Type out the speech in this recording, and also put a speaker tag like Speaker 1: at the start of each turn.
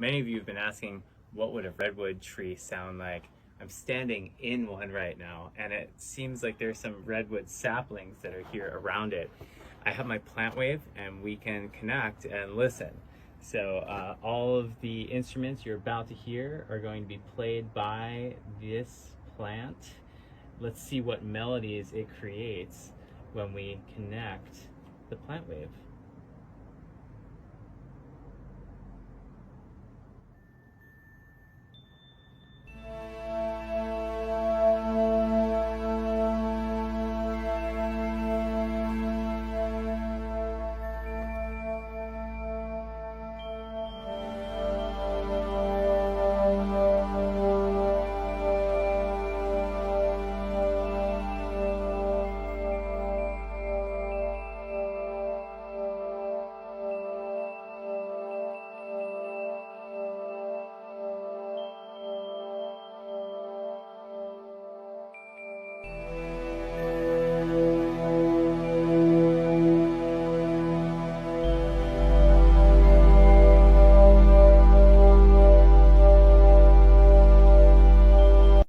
Speaker 1: many of you have been asking, what would a redwood tree sound like? I'm standing in one right now, and it seems like there's some redwood saplings that are here around it. I have my PlantWave, and we can connect and listen. So all of the instruments you're about to hear are going to be played by this plant. Let's see what melodies it creates when we connect the PlantWave.